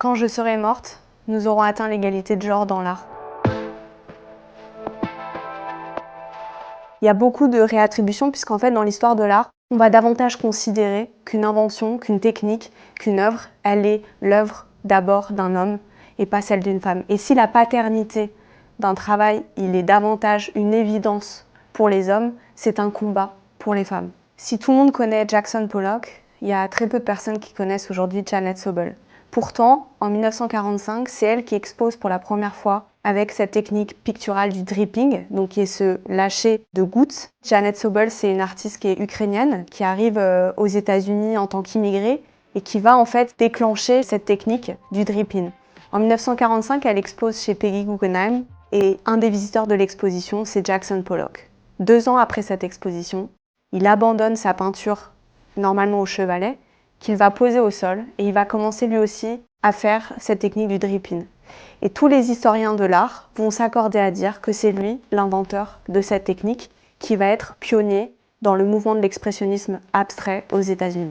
Quand je serai morte, nous aurons atteint l'égalité de genre dans l'art. Il y a beaucoup de réattribution puisqu'en fait, dans l'histoire de l'art, on va davantage considérer qu'une invention, qu'une technique, qu'une œuvre, elle est l'œuvre d'abord d'un homme et pas celle d'une femme. Et si la paternité d'un travail, il est davantage une évidence pour les hommes, c'est un combat pour les femmes. Si tout le monde connaît Jackson Pollock, il y a très peu de personnes qui connaissent aujourd'hui Janet Sobel. Pourtant, en 1945, c'est elle qui expose pour la première fois avec cette technique picturale du dripping, donc qui est ce lâcher de gouttes. Janet Sobel, c'est une artiste qui est ukrainienne, qui arrive aux États-Unis en tant qu'immigrée et qui va en fait déclencher cette technique du dripping. En 1945, elle expose chez Peggy Guggenheim et un des visiteurs de l'exposition, c'est Jackson Pollock. 2 ans après cette exposition, il abandonne sa peinture normalement au chevalet, qu'il va poser au sol et il va commencer lui aussi à faire cette technique du dripping. Et tous les historiens de l'art vont s'accorder à dire que c'est lui l'inventeur de cette technique qui va être pionnier dans le mouvement de l'expressionnisme abstrait aux États-Unis.